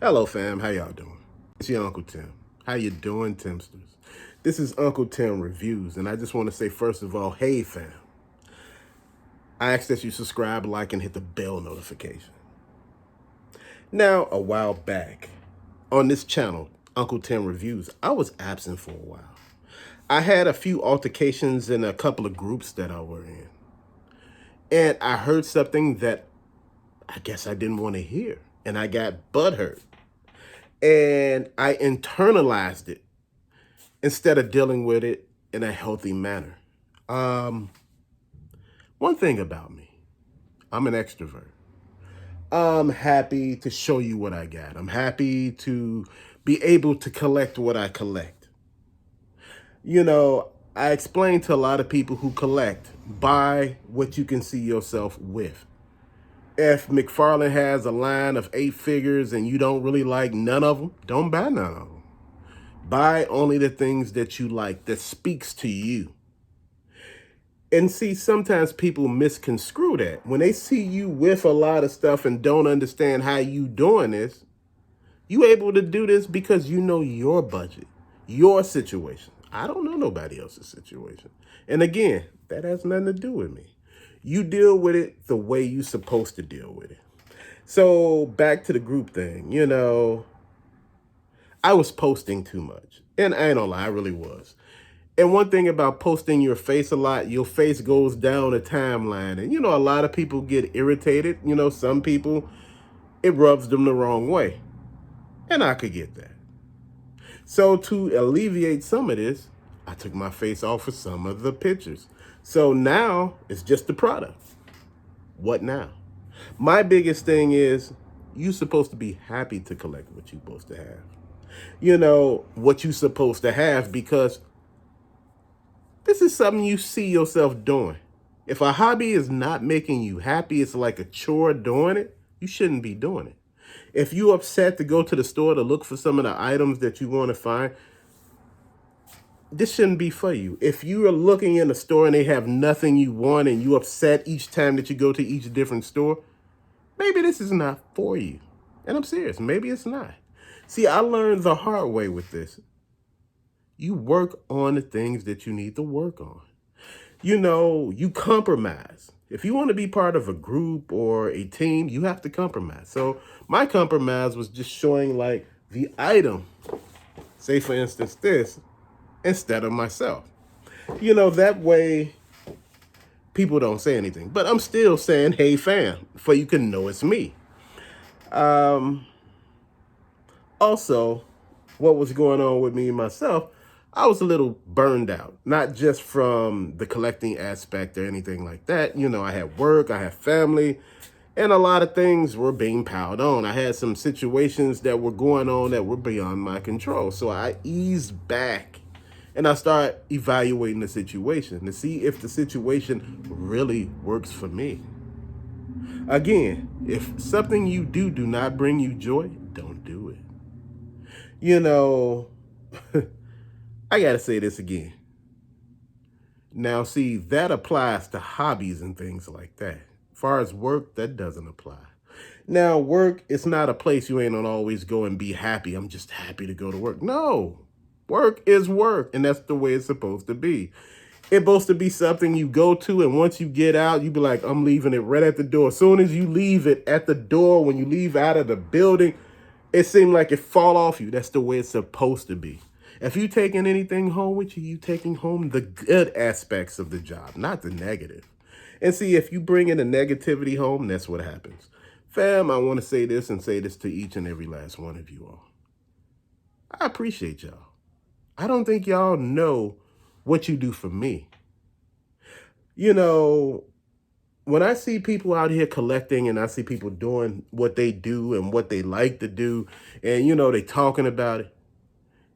Hello, fam. How y'all doing? It's your Uncle Tim. How you doing, Timsters? This is Uncle Tim Reviews, and I just want to say, first of all, hey, fam. I ask that you subscribe, like, and hit the bell notification. Now, a while back, on this channel, Uncle Tim Reviews, I was absent for a while. I had a few altercations in a couple of groups that I were in. And I heard something that I guess I didn't want to hear. And I got butthurt. And I internalized it instead of dealing with it in a healthy manner. One thing about me, I'm an extrovert. I'm happy to show you what I got. I'm happy to be able to collect what I collect. You know, I explain to a lot of people who collect, buy what you can see yourself with. If McFarlane has a line of 8 figures and you don't really like none of them, don't buy none of them. Buy only the things that you like, that speaks to you. And see, sometimes people misconstrue that. When they see you with a lot of stuff and don't understand how you doing this, you able to do this because you know your budget, your situation. I don't know nobody else's situation. And again, that has nothing to do with me. You deal with it the way you supposed to deal with it. So back to the group thing, I was posting too much. And I ain't gonna lie, I really was. And one thing about posting your face a lot, your face goes down a timeline. And, a lot of people get irritated. Some people, it rubs them the wrong way. And I could get that. So to alleviate some of this, I took my face off of some of the pictures. So now it's just the product. What now? My biggest thing is you're supposed to be happy to collect what you're supposed to have. What you're supposed to have, because this is something you see yourself doing. If a hobby is not making you happy, it's like a chore doing it, you shouldn't be doing it. If you're upset to go to the store to look for some of the items that you want to find, this shouldn't be for you. If you are looking in a store and they have nothing you want and you upset each time that you go to each different store, maybe this is not for you. And I'm serious, maybe it's not. See, I learned the hard way with this. You work on the things that you need to work on. You compromise. If you want to be part of a group or a team, you have to compromise. So my compromise was just showing like the item, say for instance this, instead of myself. That way people don't say anything. But I'm still saying, hey fam, for you can know it's me. Also, what was going on with me and myself, I was a little burned out, not just from the collecting aspect or anything like that. I had work, I had family, and a lot of things were being piled on. I had some situations that were going on that were beyond my control. So I eased back and I started evaluating the situation to see if the situation really works for me. Again, if something you do not bring you joy, don't do it. You know, I gotta say this again. Now, see, that applies to hobbies and things like that. As far as work, that doesn't apply. Now, work is not a place you ain't gonna always go and be happy. I'm just happy to go to work. No, work is work, and that's the way it's supposed to be. It's supposed to be something you go to, and once you get out, you be like, I'm leaving it right at the door. As soon as you leave it at the door, when you leave out of the building, it seems like it fall off you. That's the way it's supposed to be. If you taking anything home with you, you taking home the good aspects of the job, not the negative. And see, if you bring in the negativity home, that's what happens. Fam, I want to say this and say this to each and every last one of you all. I appreciate y'all. I don't think y'all know what you do for me. When I see people out here collecting and I see people doing what they do and what they like to do, and they talking about it,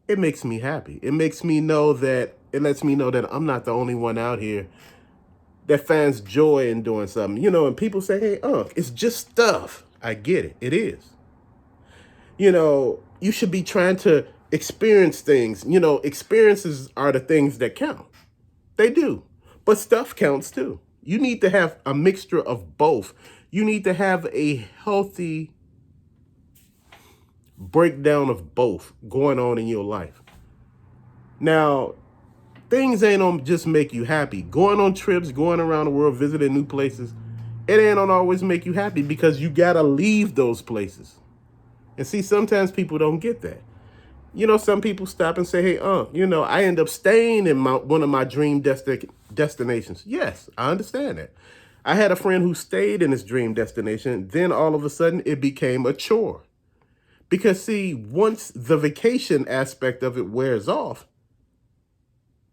it makes me happy. It lets me know that I'm not the only one out here that finds joy in doing something. And people say, hey, it's just stuff. I get it. It is. You should be trying to experience things. Experiences are the things that count. They do. But stuff counts too. You need to have a mixture of both. You need to have a healthy breakdown of both going on in your life. Now, things ain't gonna just make you happy. Going on trips, going around the world, visiting new places, it ain't gonna always make you happy because you gotta leave those places. And see, sometimes people don't get that. Some people stop and say, hey, I end up staying in one of my dream destinations. Yes, I understand that. I had a friend who stayed in his dream destination. Then all of a sudden it became a chore. Because see, once the vacation aspect of it wears off,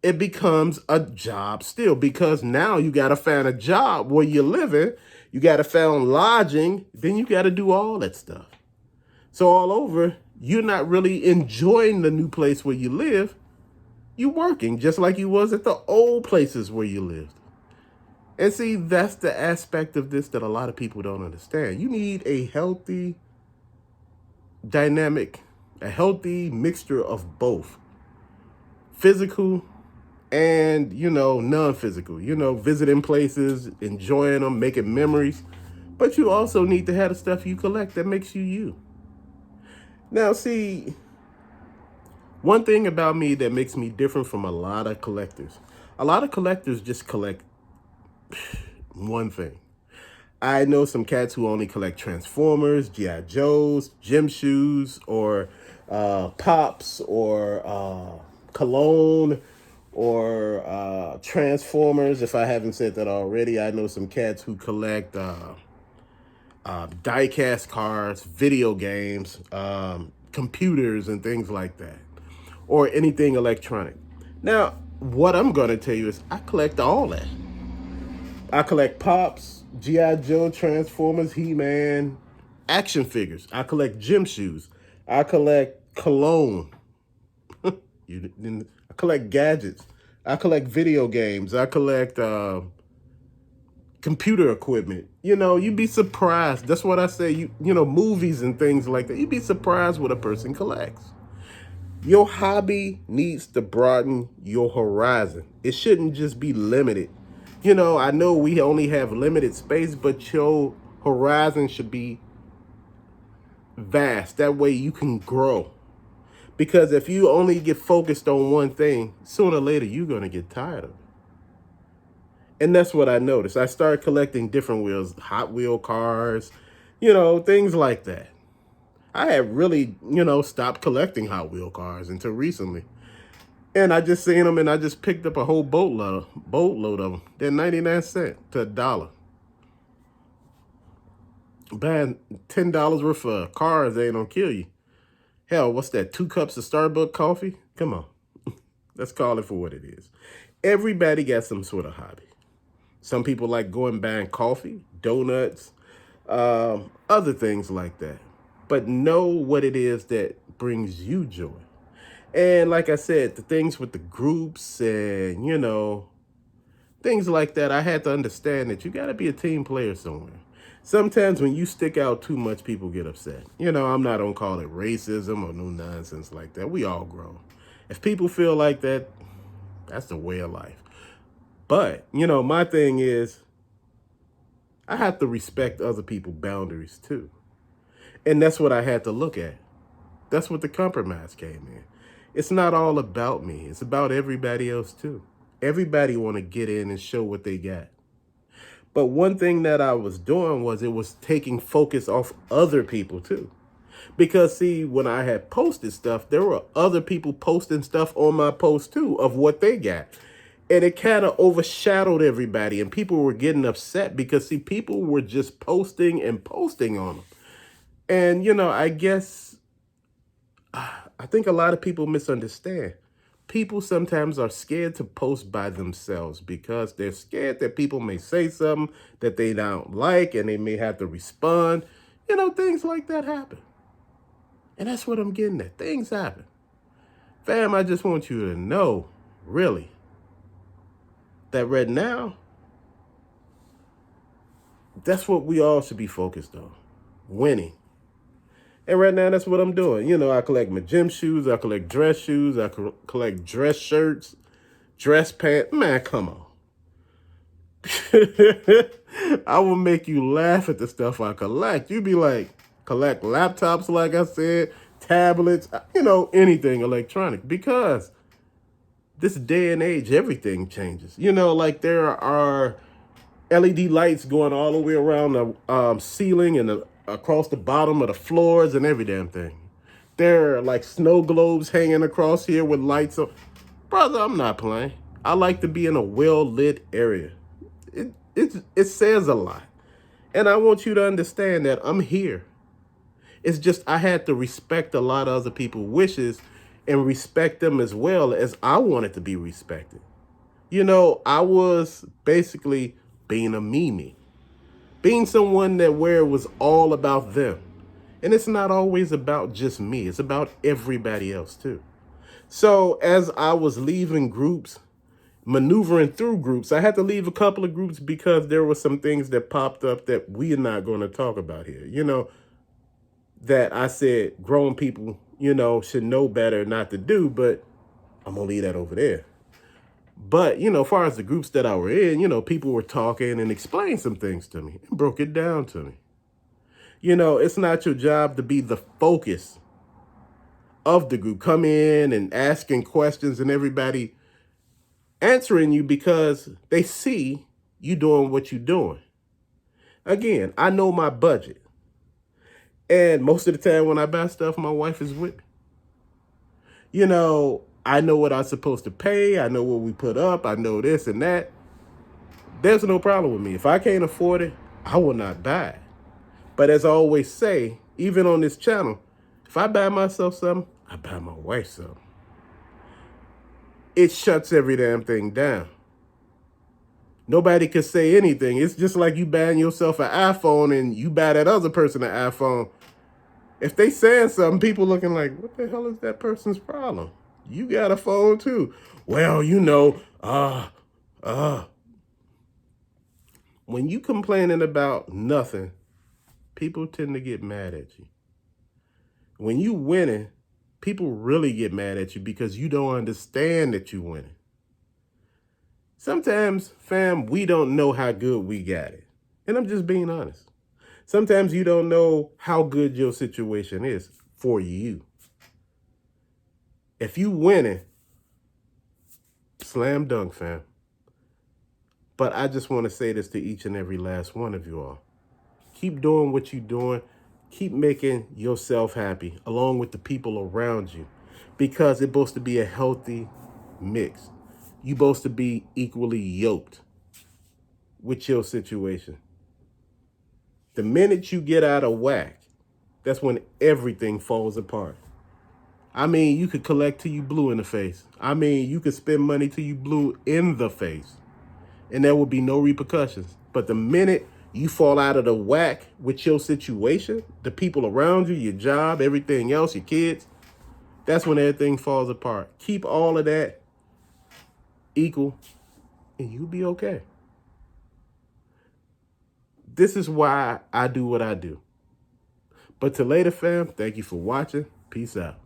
it becomes a job still, because now you got to find a job where you're living. You got to find lodging. Then you got to do all that stuff. So all over, you're not really enjoying the new place where you live. You're working just like you was at the old places where you lived. And see, that's the aspect of this that a lot of people don't understand. You need a healthy dynamic, a healthy mixture of both physical and, non-physical, visiting places, enjoying them, making memories. But you also need to have the stuff you collect that makes you you. Now, see, one thing about me that makes me different from a lot of collectors just collect one thing. I know some cats who only collect Transformers, G.I. Joes, gym shoes, or Pops, or cologne, or Transformers. If I haven't said that already, I know some cats who collect die-cast cars, video games, computers, and things like that, or anything electronic. Now, what I'm going to tell you is I collect all that. I collect Pops, G.I. Joe, Transformers, He-Man, action figures. I collect gym shoes. I collect cologne. I collect gadgets. I collect video games. I collect computer equipment. You'd be surprised. That's what I say. Movies and things like that. You'd be surprised what a person collects. Your hobby needs to broaden your horizon. It shouldn't just be limited. I know we only have limited space, but your horizon should be vast. That way you can grow. Because if you only get focused on one thing, sooner or later you're going to get tired of it. And that's what I noticed. I started collecting different wheels, Hot Wheel cars, things like that. I had really, stopped collecting Hot Wheel cars until recently. And I just seen them and I just picked up a whole boatload of them. They're 99 cents to $1. Buying $10 worth of cars ain't gonna kill you. Hell, what's that? 2 cups of Starbucks coffee? Come on. Let's call it for what it is. Everybody got some sort of hobby. Some people like going buying coffee, donuts, other things like that. But know what it is that brings you joy. And like I said, the things with the groups and, things like that, I had to understand that you got to be a team player somewhere. Sometimes when you stick out too much, people get upset. I'm not going to call it racism or no nonsense like that. We all grow. If people feel like that, that's the way of life. But, my thing is, I have to respect other people's boundaries too. And that's what I had to look at. That's what the compromise came in. It's not all about me. It's about everybody else too. Everybody want to get in and show what they got. But one thing that I was doing was it was taking focus off other people too. Because see, when I had posted stuff, there were other people posting stuff on my post too of what they got. And it kind of overshadowed everybody and people were getting upset because see, people were just posting and posting on them. And, I guess, I think a lot of people misunderstand. People sometimes are scared to post by themselves because they're scared that people may say something that they don't like and they may have to respond. Things like that happen. And that's what I'm getting at. Things happen. Fam, I just want you to know, really, that right now, that's what we all should be focused on. Winning. And right now, that's what I'm doing. I collect my gym shoes. I collect dress shoes. I collect dress shirts, dress pants. Man, come on. I will make you laugh at the stuff I collect. You be like, collect laptops, like I said, tablets, anything electronic, because this day and age, everything changes. Like there are LED lights going all the way around the ceiling and across the bottom of the floors and every damn thing. There are like snow globes hanging across here with lights on. Brother, I'm not playing. I like to be in a well-lit area. It says a lot. And I want you to understand that I'm here. It's just I had to respect a lot of other people's wishes and respect them as well as I wanted to be respected. I was basically being a Mimi, being someone that where it was all about them. And it's not always about just me. It's about everybody else too. So as I was leaving groups, maneuvering through groups, I had to leave a couple of groups because there were some things that popped up that we are not going to talk about here. That I said grown people, should know better not to do, but I'm going to leave that over there. But, as far as the groups that I were in, people were talking and explained some things to me and broke it down to me. It's not your job to be the focus of the group. Come in and asking questions and everybody answering you because they see you doing what you're doing. Again, I know my budget. And most of the time when I buy stuff, my wife is with me. I know what I'm supposed to pay. I know what we put up. I know this and that. There's no problem with me. If I can't afford it, I will not buy it. But as I always say, even on this channel, if I buy myself something, I buy my wife something. It shuts every damn thing down. Nobody can say anything. It's just like you buying yourself an iPhone and you buy that other person an iPhone. If they saying something, people looking like, what the hell is that person's problem? You got a phone too. Well, when you complaining about nothing, people tend to get mad at you. When you winning, people really get mad at you because you don't understand that you winning. Sometimes, fam, we don't know how good we got it. And I'm just being honest. Sometimes you don't know how good your situation is for you. If you winning, slam dunk, fam. But I just want to say this to each and every last one of you all. Keep doing what you're doing. Keep making yourself happy along with the people around you, because it's supposed to be a healthy mix. You're supposed to be equally yoked with your situation. The minute you get out of whack, that's when everything falls apart. I mean, you could collect till you blue in the face. I mean, you could spend money till you blue in the face, and there will be no repercussions. But the minute you fall out of the whack with your situation, the people around you, your job, everything else, your kids, that's when everything falls apart. Keep all of that equal, and you'll be okay. This is why I do what I do. But till later, fam, thank you for watching. Peace out.